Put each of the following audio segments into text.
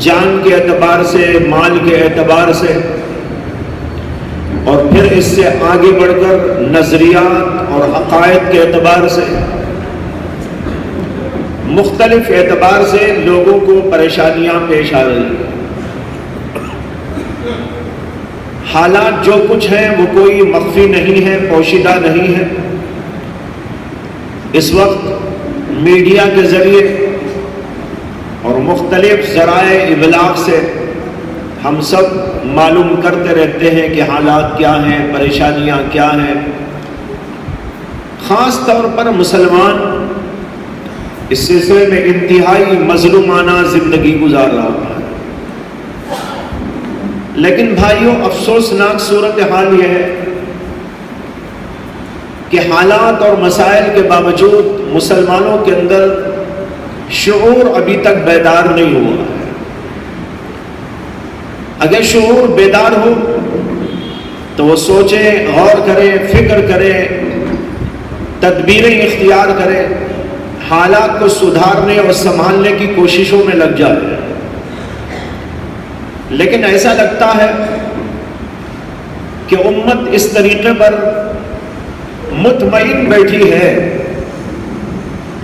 جان کے اعتبار سے، مال کے اعتبار سے، اور پھر اس سے آگے بڑھ کر نظریات اور عقائد کے اعتبار سے، مختلف اعتبار سے لوگوں کو پریشانیاں پیش آ رہی ہیں۔ حالات جو کچھ ہیں وہ کوئی مخفی نہیں ہے، پوشیدہ نہیں ہے۔ اس وقت میڈیا کے ذریعے اور مختلف ذرائع ابلاغ سے ہم سب معلوم کرتے رہتے ہیں کہ حالات کیا ہیں، پریشانیاں کیا ہیں۔ خاص طور پر مسلمان اس سلسلے میں انتہائی مظلومانہ زندگی گزار رہا ہے۔ لیکن بھائیوں، افسوسناک صورتحال یہ ہے کہ حالات اور مسائل کے باوجود مسلمانوں کے اندر شعور ابھی تک بیدار نہیں ہوا ہے۔ اگر شعور بیدار ہو تو وہ سوچیں، غور کریں، فکر کریں، تدبیریں اختیار کریں، حالات کو سدھارنے اور سنبھالنے کی کوششوں میں لگ جائے۔ لیکن ایسا لگتا ہے کہ امت اس طریقے پر مطمئن بیٹھی ہے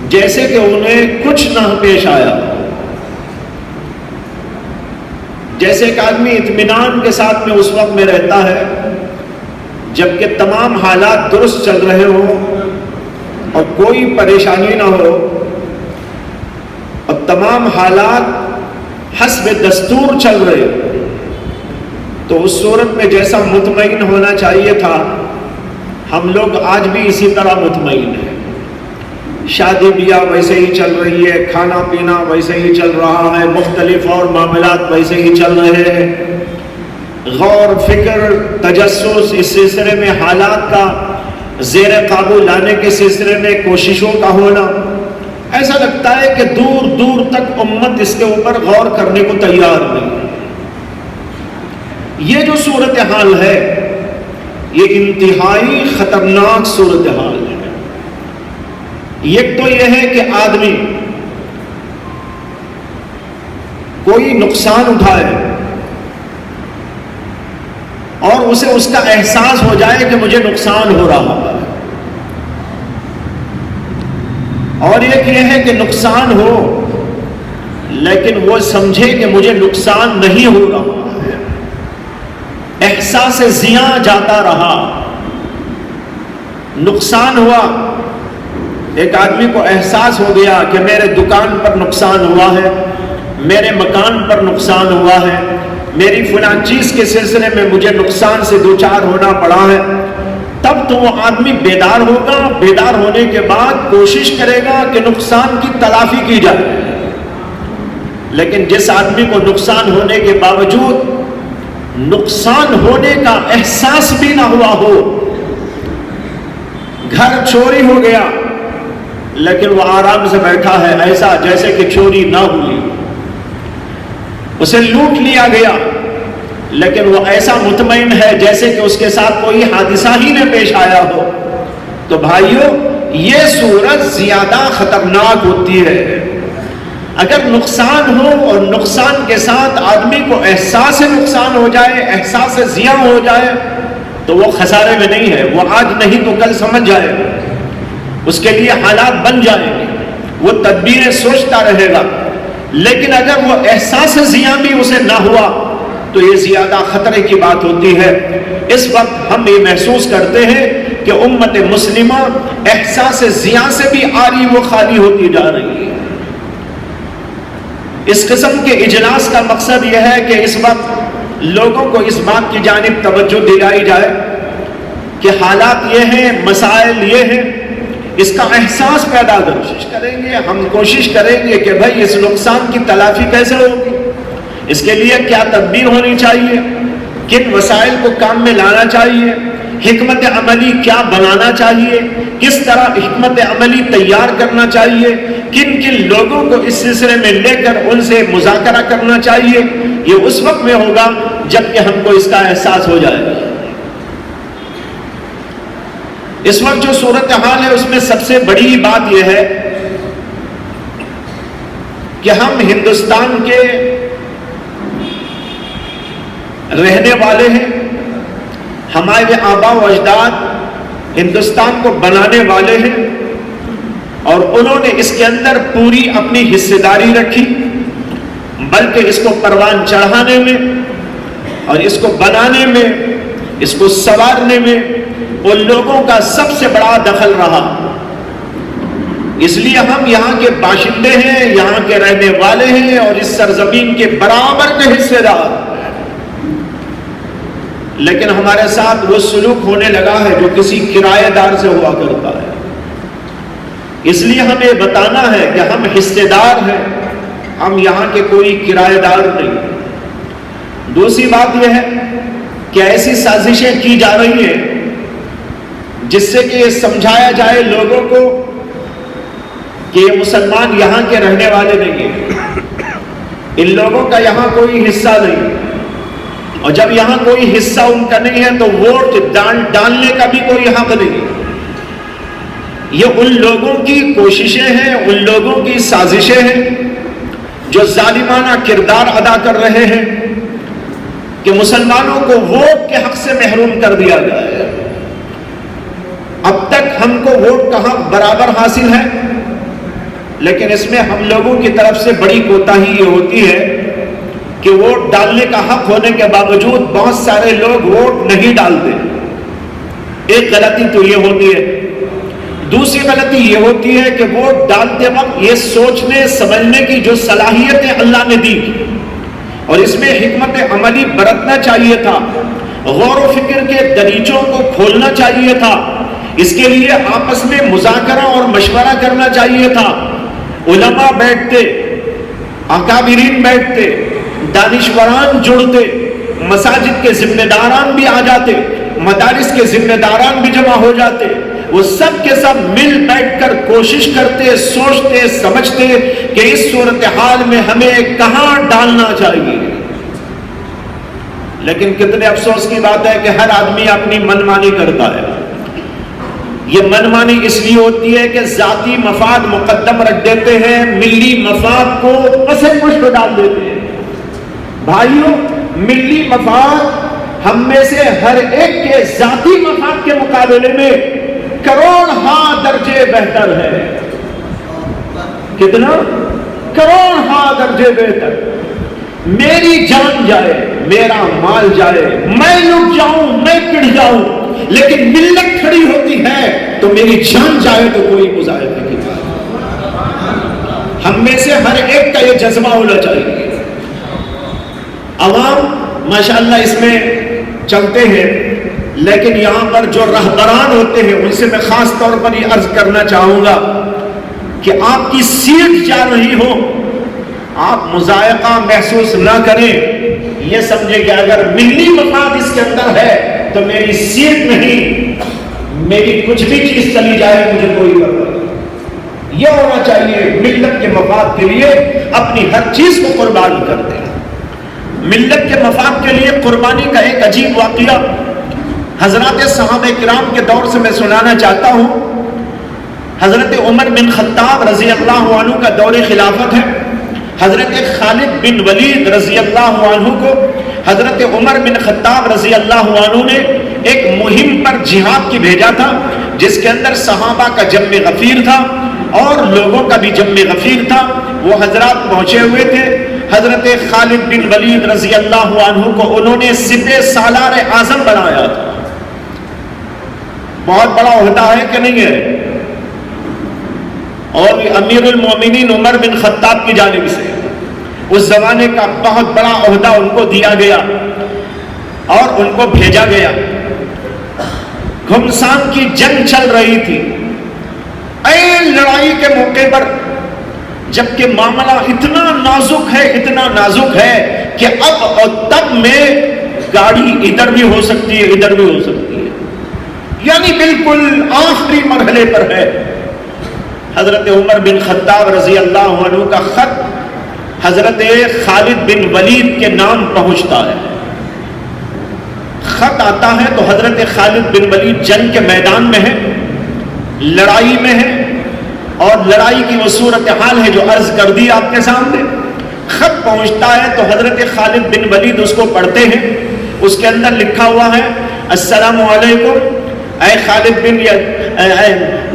جیسے کہ انہیں کچھ نہ پیش آیا، جیسے ایک آدمی اطمینان کے ساتھ میں اس وقت میں رہتا ہے جبکہ تمام حالات درست چل رہے ہوں اور کوئی پریشانی نہ ہو، اور تمام حالات حسب دستور چل رہے ہوں، تو اس صورت میں جیسا مطمئن ہونا چاہیے تھا ہم لوگ آج بھی اسی طرح مطمئن ہیں۔ شادی بیاہ ویسے ہی چل رہی ہے، کھانا پینا ویسے ہی چل رہا ہے، مختلف اور معاملات ویسے ہی چل رہے ہیں۔ غور، فکر، تجسس اس سلسلے میں حالات کا زیر قابو لانے کے سلسلے میں کوششوں کا ہونا، ایسا لگتا ہے کہ دور دور تک امت اس کے اوپر غور کرنے کو تیار نہیں۔ یہ جو صورتحال ہے یہ انتہائی خطرناک صورتحال ہے۔ ایک تو یہ ہے کہ آدمی کوئی نقصان اٹھائے اور اسے اس کا احساس ہو جائے کہ مجھے نقصان ہو رہا ہے، اور ایک یہ ہے کہ نقصان ہو لیکن وہ سمجھے کہ مجھے نقصان نہیں ہو رہا ہے، احساس زیاں جاتا رہا۔ نقصان ہوا، ایک آدمی کو احساس ہو گیا کہ میرے دکان پر نقصان ہوا ہے، میرے مکان پر نقصان ہوا ہے، میری فلاں چیز کے سلسلے میں مجھے نقصان سے دوچار ہونا پڑا ہے، تب تو وہ آدمی بیدار ہوگا۔ بیدار ہونے کے بعد کوشش کرے گا کہ نقصان کی تلافی کی جائے۔ لیکن جس آدمی کو نقصان ہونے کے باوجود نقصان ہونے کا احساس بھی نہ ہوا ہو، گھر چوری ہو گیا لیکن وہ آرام سے بیٹھا ہے ایسا جیسے کہ چوری نہ ہوئی، اسے لوٹ لیا گیا لیکن وہ ایسا مطمئن ہے جیسے کہ اس کے ساتھ کوئی حادثہ ہی نہ پیش آیا ہو، تو بھائیوں یہ صورت زیادہ خطرناک ہوتی ہے۔ اگر نقصان ہو اور نقصان کے ساتھ آدمی کو احساس نقصان ہو جائے، احساس زیاں ہو جائے، تو وہ خسارے میں نہیں ہے، وہ آج نہیں تو کل سمجھ جائے، اس کے لیے حالات بن جائیں گے، وہ تدبیریں سوچتا رہے گا۔ لیکن اگر وہ احساس زیاں بھی اسے نہ ہوا تو یہ زیادہ خطرے کی بات ہوتی ہے۔ اس وقت ہم یہ محسوس کرتے ہیں کہ امت مسلمہ احساس زیاں سے بھی عاری و خالی ہوتی جا رہی ہے۔ اس قسم کے اجلاس کا مقصد یہ ہے کہ اس وقت لوگوں کو اس بات کی جانب توجہ دلائی جائے کہ حالات یہ ہیں، مسائل یہ ہیں، اس کا احساس پیدا کریں گے۔ ہم کوشش کریں گے کہ بھائی اس نقصان کی تلافی کیسے ہوگی، اس کے لیے کیا تدبیر ہونی چاہیے، کن وسائل کو کام میں لانا چاہیے، حکمت عملی کیا بنانا چاہیے، کس طرح حکمت عملی تیار کرنا چاہیے، کن کن لوگوں کو اس سلسلے میں لے کر ان سے مذاکرہ کرنا چاہیے۔ یہ اس وقت میں ہوگا جب کہ ہم کو اس کا احساس ہو جائے گا۔ اس وقت جو صورتحال ہے اس میں سب سے بڑی بات یہ ہے کہ ہم ہندوستان کے رہنے والے ہیں، ہمارے آبا و اجداد ہندوستان کو بنانے والے ہیں، اور انہوں نے اس کے اندر پوری اپنی حصہ داری رکھی، بلکہ اس کو پروان چڑھانے میں اور اس کو بنانے میں، اس کو سنوارنے میں ان لوگوں کا سب سے بڑا دخل رہا۔ اس لیے ہم یہاں کے باشندے ہیں، یہاں کے رہنے والے ہیں، اور اس سرزمین کے برابر کے حصے دار، لیکن ہمارے ساتھ وہ سلوک ہونے لگا ہے جو کسی کرایہ دار سے ہوا کرتا ہے۔ اس لیے ہمیں بتانا ہے کہ ہم حصے دار ہیں، ہم یہاں کے کوئی کرایہ دار نہیں۔ دوسری بات یہ ہے کہ ایسی سازشیں کی جا رہی ہیں جس سے کہ یہ سمجھایا جائے لوگوں کو کہ یہ مسلمان یہاں کے رہنے والے نہیں ہیں، ان لوگوں کا یہاں کوئی حصہ نہیں، اور جب یہاں کوئی حصہ ان کا نہیں ہے تو ووٹ ڈالنے کا بھی کوئی حق نہیں۔ یہ ان لوگوں کی کوششیں ہیں، ان لوگوں کی سازشیں ہیں جو ظالمانہ کردار ادا کر رہے ہیں کہ مسلمانوں کو ووٹ کے حق سے محروم کر دیا گیا ہے۔ اب تک ہم کو ووٹ کا حق برابر حاصل ہے، لیکن اس میں ہم لوگوں کی طرف سے بڑی کوتاہی یہ ہوتی ہے کہ ووٹ ڈالنے کا حق ہونے کے باوجود بہت سارے لوگ ووٹ نہیں ڈالتے۔ ایک غلطی تو یہ ہوتی ہے۔ دوسری غلطی یہ ہوتی ہے کہ ووٹ ڈالتے وقت یہ سوچنے سمجھنے کی جو صلاحیتیں اللہ نے دی اور اس میں حکمت عملی برتنا چاہیے تھا، غور و فکر کے دریچوں کو کھولنا چاہیے تھا، اس کے لیے آپس میں مذاکرہ اور مشورہ کرنا چاہیے تھا۔ علماء بیٹھتے، اکابرین بیٹھتے، دانشوران جڑتے، مساجد کے ذمہ داران بھی آ جاتے، مدارس کے ذمہ داران بھی جمع ہو جاتے، وہ سب کے سب مل بیٹھ کر کوشش کرتے، سوچتے، سمجھتے کہ اس صورتحال میں ہمیں کہاں ڈالنا چاہیے۔ لیکن کتنے افسوس کی بات ہے کہ ہر آدمی اپنی منمانی کرتا ہے۔ یہ منمانی اس لیے ہوتی ہے کہ ذاتی مفاد مقدم رکھ دیتے ہیں، ملی مفاد کو پس پشت ڈال دیتے ہیں۔ بھائیوں، ملی مفاد ہم میں سے ہر ایک کے ذاتی مفاد کے مقابلے میں کروڑ ہاں درجے بہتر ہے۔ کتنا؟ کروڑ ہاں درجے بہتر۔ میری جان جائے، میرا مال جائے، میں لٹ جاؤں، میں پڑ جاؤں، لیکن ملت کھڑی ہوتی ہے تو میری جان جائے تو کوئی مظاہرے کی بات۔ ہم میں سے ہر ایک کا یہ جذبہ ہونا چاہیے۔ عوام ماشاءاللہ اس میں چلتے ہیں، لیکن یہاں پر جو رہبران ہوتے ہیں ان سے میں خاص طور پر یہ عرض کرنا چاہوں گا کہ آپ کی سیٹ جا رہی ہو، آپ مضائقہ محسوس نہ کریں، یہ سمجھیں کہ اگر ملی مفاد اس کے اندر ہے تو میری سیٹ نہیں، میری کچھ بھی چیز چلی جائے مجھے کوئی پرواہ نہیں۔ یہ ہونا چاہیے، ملت کے مفاد کے لیے اپنی ہر چیز کو قربان کر دیں۔ ملت کے مفاد کے لیے قربانی کا ایک عجیب واقعہ حضرات صحابہ کرام کے دور سے میں سنانا چاہتا ہوں۔ حضرت عمر بن خطاب رضی اللہ عنہ کا دور خلافت ہے۔ حضرت خالد بن ولید رضی اللہ عنہ کو حضرت عمر بن خطاب رضی اللہ عنہ نے ایک مہم پر جہاد کی بھیجا تھا، جس کے اندر صحابہ کا جم غفیر تھا اور لوگوں کا بھی جم غفیر تھا۔ وہ حضرات پہنچے ہوئے تھے۔ حضرت خالد بن ولید رضی اللہ عنہ کو انہوں نے سپہ سالار اعظم بنایا تھا۔ بہت بڑا عہدہ ہے کہ نہیں ہے؟ اور امیر المومنین عمر بن خطاب کی جانب سے اس زمانے کا بہت بڑا عہدہ ان کو دیا گیا اور ان کو بھیجا گیا۔ گھمسان کی جنگ چل رہی تھی، این لڑائی کے موقع پر، جبکہ معاملہ اتنا نازک ہے، اتنا نازک ہے کہ اب اور تب میں گاڑی ادھر بھی ہو سکتی ہے، ادھر بھی ہو سکتی ہے، یعنی بالکل آخری مرحلے پر ہے۔ حضرت عمر بن خطاب رضی اللہ عنہ کا خط حضرت خالد بن ولید کے نام پہنچتا ہے۔ خط آتا ہے تو حضرت خالد بن ولید جنگ کے میدان میں ہے، لڑائی میں ہے، اور لڑائی کی وہ صورتحال ہے جو عرض کر دی آپ کے سامنے۔ خط پہنچتا ہے تو حضرت خالد بن ولید اس کو پڑھتے ہیں، اس کے اندر لکھا ہوا ہے السلام علیکم اے خالد بن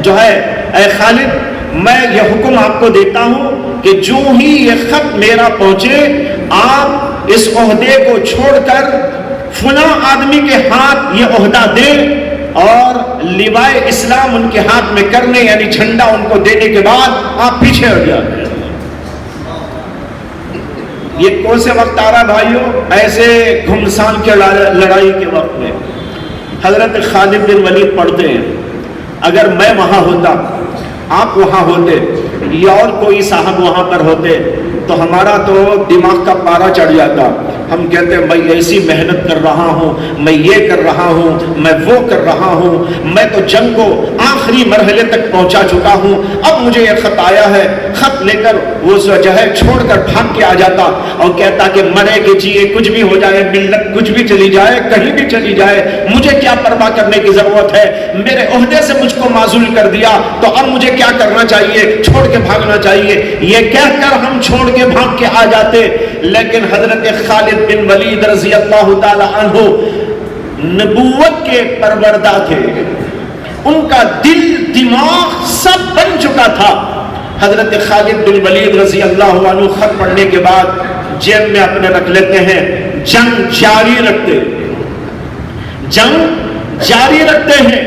جو ہے اے خالد، میں یہ حکم آپ کو دیتا ہوں کہ جو ہی یہ خط میرا پہنچے آپ اس عہدے کو چھوڑ کر فلاں آدمی کے ہاتھ یہ عہدہ دیں اور لوائے اسلام ان کے ہاتھ میں کرنے یعنی جھنڈا ان کو دینے کے بعد آپ پیچھے ہٹ جائیں۔ یہ کون سے وقت آ رہا بھائیوں؟ ایسے گھمسان کے لڑائی کے وقت میں حضرت خالد بن ولید پڑھتے ہیں اگر میں وہاں ہوتا، آپ وہاں ہوتے یا اور کوئی صاحب وہاں پر ہوتے تو ہمارا تو دماغ کا پارا چڑھ جاتا۔ ہم کہتے ہیں میں ایسی محنت کر رہا ہوں، میں یہ کر رہا ہوں، میں وہ کر رہا ہوں، میں تو جنگ کو آخری مرحلے تک پہنچا چکا ہوں، اب مجھے یہ خط آیا ہے۔ خط لے کر وہ جو ہے چھوڑ کر بھاگ کے آ جاتا اور کہتا کہ مرے کہ جیے کچھ بھی ہو جائے، ملت کچھ بھی چلی جائے، کہیں بھی چلی جائے، مجھے کیا پرواہ کرنے کی ضرورت ہے، میرے عہدے سے مجھ کو معزول کر دیا تو اب مجھے کیا کرنا چاہیے، چھوڑ کے بھاگنا چاہیے۔ یہ کہہ کر ہم چھوڑ کے بھاگ کے آ جاتے، لیکن حضرت خالد بن ولید رضی اللہ تعالی عنہ نبوت کے پروردہ تھے، ان کا دل دماغ سب بن چکا تھا۔ حضرت خالد بن ولید رضی اللہ عنہ خط پڑھنے کے بعد جیب میں اپنے رکھ لیتے ہیں، جنگ جاری رکھتے، جنگ جاری رکھتے ہیں،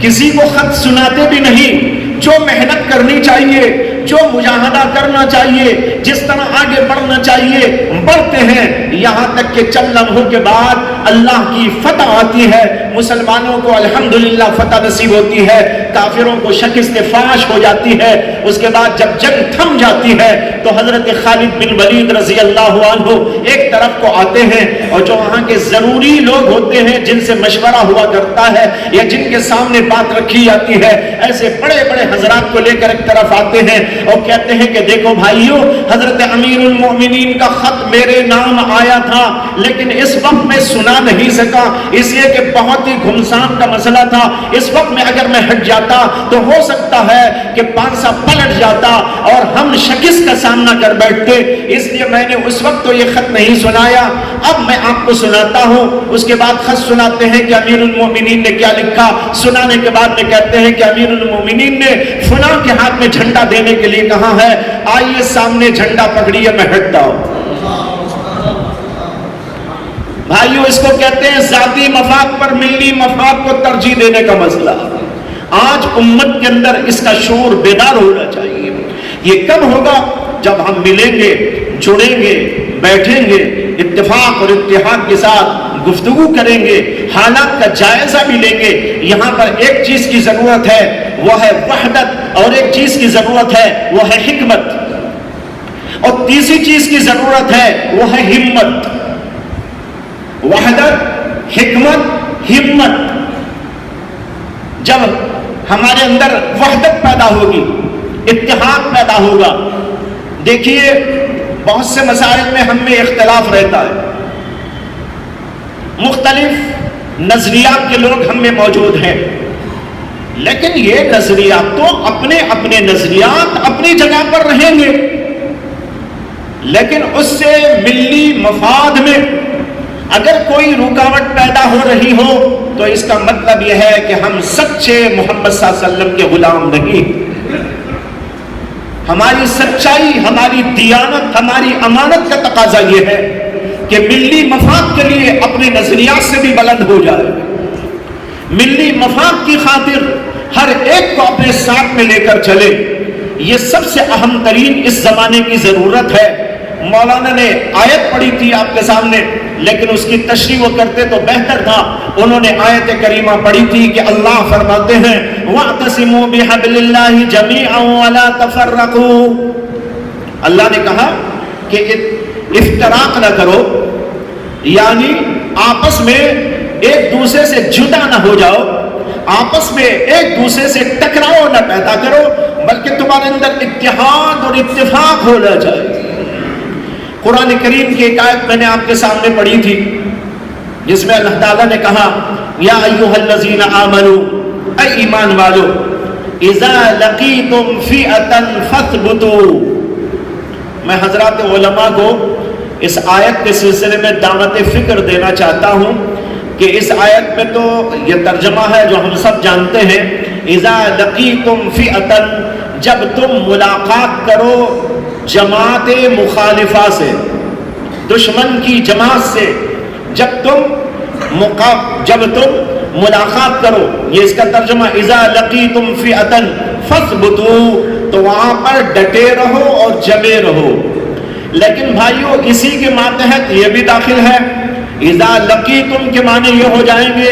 کسی کو خط سناتے بھی نہیں۔ جو محنت کرنی چاہیے، جو مجاہدہ کرنا چاہیے، جس طرح آگے بڑھنا چاہیے بڑھتے ہیں، یہاں تک کہ چند لمحوں کے بعد اللہ کی فتح آتی ہے، مسلمانوں کو الحمدللہ فتح نصیب ہوتی ہے، کافروں کو شکست فاش ہو جاتی ہے۔ اس کے بعد جب جنگ تھم جاتی ہے تو حضرت خالد بن ولید رضی اللہ عنہ ایک طرف کو آتے ہیں اور جو وہاں کے ضروری لوگ ہوتے ہیں جن سے مشورہ ہوا کرتا ہے یا جن کے سامنے بات رکھی جاتی ہے، ایسے بڑے بڑے حضرات کو لے کر ایک طرف آتے ہیں اور کہتے ہیں کہ دیکھو بھائیو، حضرت امیر المومنین کا خط میرے نام آیا تھا لیکن اس وقت میں سنا نہیں سکا، اس لیے کہ بہت ہی گھمسان کا مسئلہ تھا۔ اس وقت میں اگر میں ہٹ جاتا تو ہو سکتا ہے کہ پانسا پلٹ جاتا اور ہم شکست کا سامنا کر بیٹھتے، اس لیے میں نے اس وقت تو یہ خط نہیں سنایا، اب میں آپ کو سناتا ہوں۔ اس کے بعد خط سناتے ہیں کہ امیر المومنین نے کیا لکھا۔ سنانے کے بعد میں کہتے ہیں کہ امیر المومنین نے فلاں کے ہاتھ میں جھنڈا دینے کے لیے کہا ہے، آئیے سامنے جھنڈا پکڑیے، میں ہٹتا ہوں۔ بھائیو، اس کو کہتے ہیں ذاتی مفاد پر ملی مفاد کو ترجیح دینے کا مسئلہ۔ آج امت کے اندر اس کا شعور بیدار ہونا چاہیے۔ یہ کب ہوگا؟ جب ہم ملیں گے، جڑیں گے، بیٹھیں گے، اتفاق اور اتحاد کے ساتھ گفتگو کریں گے، حالات کا جائزہ بھی لیں گے۔ یہاں پر ایک چیز کی ضرورت ہے، وہ ہے وحدت، اور ایک چیز کی ضرورت ہے وہ ہے حکمت، اور تیسری چیز کی ضرورت ہے وہ ہے ہمت۔ وحدت، حکمت، ہمت۔ جب ہمارے اندر وحدت پیدا ہوگی، اتحاد پیدا ہوگا، دیکھیے بہت سے مسائل میں ہم میں اختلاف رہتا ہے، مختلف نظریات کے لوگ ہم میں موجود ہیں، لیکن یہ نظریات تو اپنے اپنے نظریات اپنی جگہ پر رہیں گے، لیکن اس سے ملی مفاد میں اگر کوئی رکاوٹ پیدا ہو رہی ہو تو اس کا مطلب یہ ہے کہ ہم سچے محمد صلی اللہ علیہ وسلم کے غلام نہیں۔ ہماری سچائی، ہماری دیانت، ہماری امانت کا تقاضا یہ ہے کہ ملی مفاد کے لیے اپنے نظریات سے بھی بلند ہو جائے، ملی مفاد کی خاطر ہر ایک کو اپنے ساتھ میں لے کر چلے۔ یہ سب سے اہم ترین اس زمانے کی ضرورت ہے۔ مولانا نے آیت پڑھی تھی آپ کے سامنے، لیکن اس کی تشریح وہ کرتے تو بہتر تھا۔ انہوں نے آیت کریمہ پڑھی تھی کہ اللہ فرماتے ہیں وَاعْتَصِمُوا بِحَبْلِ اللَّهِ جَمِيعًا وَلَا تَفَرَّقُوا۔ اللہ نے کہا کہ افتراق نہ کرو، یعنی آپس میں ایک دوسرے سے جدا نہ ہو جاؤ، آپس میں ایک دوسرے سے ٹکراؤ نہ پیدا کرو، بلکہ تمہارے اندر اتحاد اور اتفاق ہونا چاہیے۔ قرآن کریم کی ایک آیت میں نے آپ کے سامنے پڑھی تھی جس میں اللہ تعالیٰ نے کہا یا ایھا الذین آمنوا، اے ایمان والو، اذا لقیتم فئۃ فاثبتوا۔ میں حضرات علماء کو اس آیت کے سلسلے میں دعوت فکر دینا چاہتا ہوں کہ اس آیت میں تو یہ ترجمہ ہے جو ہم سب جانتے ہیں، اذا لقیتم فئۃ، جب تم ملاقات کرو جماعت مخالفہ سے، دشمن کی جماعت سے، جب تم ملاقات کرو، یہ اس کا ترجمہ اذا لقیتم فئۃ فاثبتوا، تو وہاں پر ڈٹے رہو اور جمے رہو۔ لیکن بھائیو اسی کے ماتحت یہ بھی داخل ہے، اذا لقیتم کے معنی یہ ہو جائیں گے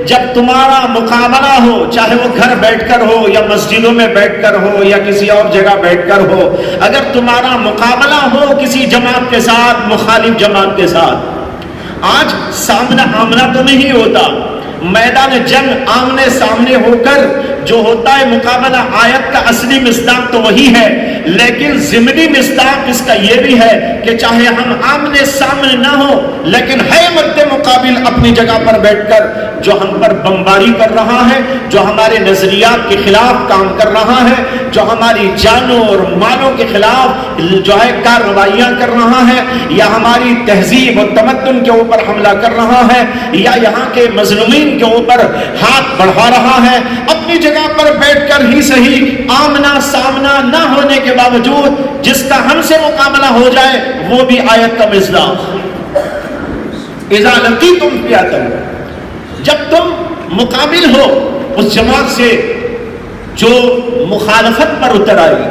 جب تمہارا مقابلہ ہو، چاہے وہ گھر بیٹھ کر ہو یا مسجدوں میں بیٹھ کر ہو یا کسی اور جگہ بیٹھ کر ہو، اگر تمہارا مقابلہ ہو کسی جماعت کے ساتھ، مخالف جماعت کے ساتھ۔ آج سامنا آمنا تو نہیں ہوتا، میدان جنگ آمنے سامنے ہو کر جو ہوتا ہے مقابلہ، آیت کا اصلی مصداق تو وہی ہے، لیکن ضمنی مصداق اس کا یہ بھی ہے کہ چاہے ہم آمنے سامنے نہ ہو، لیکن ہے مد مقابل اپنی جگہ پر بیٹھ کر جو ہم پر بمباری کر رہا ہے، جو ہمارے نظریات کے خلاف کام کر رہا ہے، جو ہماری جانوں اور مالوں کے خلاف جو ہے کارروائیاں کر رہا ہے، یا ہماری تہذیب و تمدن کے اوپر حملہ کر رہا ہے، یا یہاں کے مظلومین کے اوپر ہاتھ بڑھا رہا ہے، اپنی جگہ پر بیٹھ کر ہی صحیح آمنا سامنا نہ ہونے کے باوجود جس کا ہم سے مقابلہ ہو جائے وہ بھی آیت کا مصداق۔ اذا لقیتم فئۃ، جب تم مقابل ہو اس جماعت سے جو مخالفت پر اتر آئی،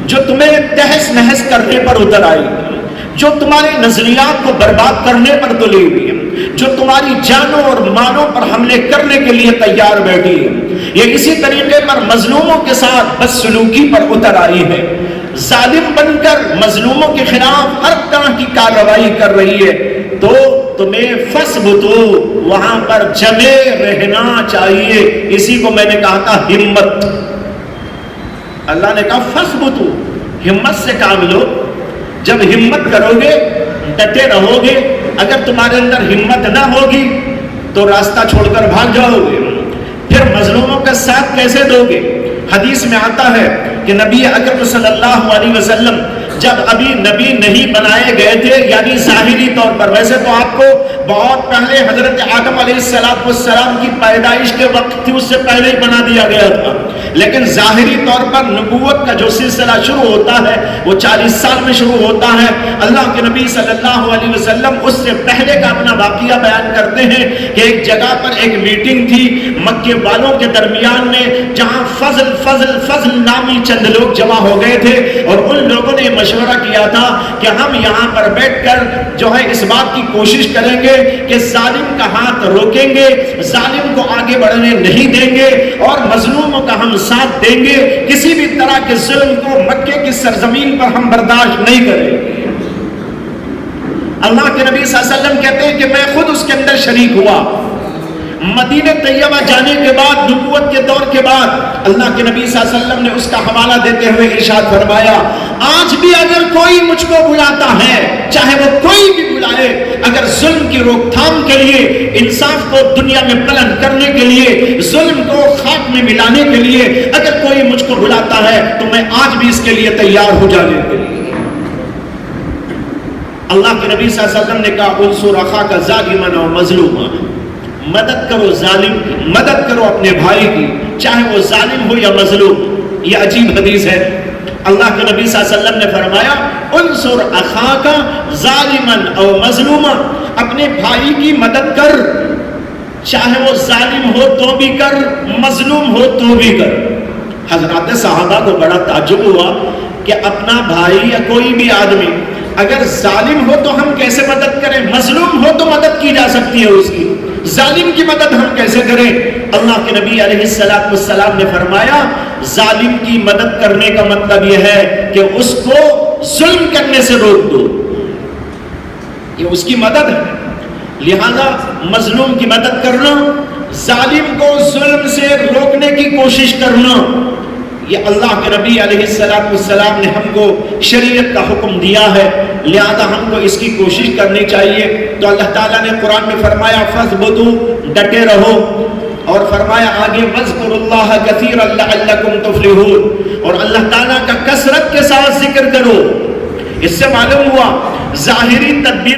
جو تمہیں تہس نہس کرنے پر اتر آئی، جو تمہارے نظریات کو برباد کرنے پر تلی ہوئی ہے، جو تمہاری جانوں اور مالوں پر حملے کرنے کے لیے تیار بیٹھی ہے، یہ اسی طریقے پر مظلوموں کے ساتھ بدسلوکی پر اتر آئی ہے، ظالم بن کر مظلوموں کے خلاف ہر طرح کی کارروائی کر رہی ہے، تو تمہیں فثبتو، وہاں پر جمے رہنا چاہیے۔ اسی کو میں نے کہا تھا ہمت، اللہ نے کہا فثبتو، ہمت سے کام لو۔ جب ہمت کرو گے، ڈٹے رہو گے، اگر تمہارے اندر ہمت نہ ہوگی تو راستہ چھوڑ کر بھاگ جاؤ گے، پھر مظلوموں کا ساتھ کیسے دو گے؟ حدیث میں آتا ہے کہ نبی اکرم صلی اللہ علیہ وسلم جب ابھی نبی نہیں بنائے گئے تھے، یعنی ظاہری طور پر، ویسے تو آپ کو بہت پہلے حضرت آدم علیہ السلام کی پیدائش کے وقت تھی، اس سے پہلے ہی بنا دیا گیا تھا، لیکن ظاہری طور پر نبوت کا جو سلسلہ شروع ہوتا ہے وہ 40 سال میں شروع ہوتا ہے۔ اللہ کے نبی صلی اللہ علیہ وسلم اس سے پہلے کا اپنا واقعہ بیان کرتے ہیں کہ ایک جگہ پر ایک میٹنگ تھی مکے والوں کے درمیان میں، جہاں فضل نامی چند لوگ جمع ہو گئے تھے، اور ان لوگوں نے مشورہ کیا تھا کہ ہم یہاں پر بیٹھ کر جو ہے اس بات کی کوشش کریں گے کہ ظالم کا ہاتھ روکیں گے، ظالم کو آگے بڑھنے نہیں دیں گے، اور مظلوموں کا ہم ساتھ دیں گے، کسی بھی طرح کے ظلم کو مکے کی سرزمین پر ہم برداشت نہیں کریں گے۔ اللہ کے نبی صلی اللہ علیہ وسلم کہتے ہیں کہ میں خود اس کے اندر شریک ہوا۔ مدینہ طیبہ جانے کے بعد، نبوت کے دور کے بعد، اللہ کے نبی صلی اللہ علیہ وسلم نے اس کا حوالہ دیتے ہوئے ارشاد فرمایا، آج بھی اگر کوئی مجھ کو بلاتا ہے، چاہے وہ کوئی بھی بلائے، اگر ظلم کی روک تھام کے لیے، انصاف کو دنیا میں بلند کرنے کے لیے، ظلم کو خاک میں ملانے کے لیے اگر کوئی مجھ کو بلاتا ہے تو میں آج بھی اس کے لیے تیار ہو جانے کے لیے۔ اللہ کے نبی صلی اللہ علیہ وسلم نے کہا، انصر اخاک ظالما و مظلوما، مدد کرو ظالم کی، مدد کرو اپنے بھائی کی، چاہے وہ ظالم ہو یا مظلوم۔ یہ عجیب حدیث ہے۔ اللہ کے نبی صلی اللہ علیہ وسلم نے فرمایا، انصر اخاک ظالما او مظلوما، اپنے بھائی کی مدد کر، چاہے وہ ظالم ہو تو بھی کر، مظلوم ہو تو بھی کر۔ حضرات صحابہ کو بڑا تعجب ہوا کہ اپنا بھائی یا کوئی بھی آدمی اگر ظالم ہو تو ہم کیسے مدد کریں، مظلوم ہو تو مدد کی جا سکتی ہے اس کی، ظالم کی مدد ہم کیسے کریں؟ اللہ کے نبی علیہ السلام نے فرمایا، ظالم کی مدد کرنے کا مطلب یہ ہے کہ اس کو ظلم کرنے سے روک دو، یہ اس کی مدد ہے۔ لہذا مظلوم کی مدد کرنا، ظالم کو ظلم سے روکنے کی کوشش کرنا، یہ اللہ کے نبی علیہ السلام نے ہم کو شریعت کا حکم دیا ہے، لہذا ہم کو اس کی کوشش کرنی چاہیے۔ تو اللہ تعالیٰ نے قرآن میں فرمایا فَاثْبُتُوا، ڈٹے رہو، اور فرمایا آگے وَاذْكُرُوا اللَّهَ كَثِيرًا لَعَلَّكُمْ تُفْلِحُونَ، اور اللہ تعالیٰ کا کثرت کے ساتھ ذکر کرو۔ اس سے معلوم ہوا ظاہری تدبیر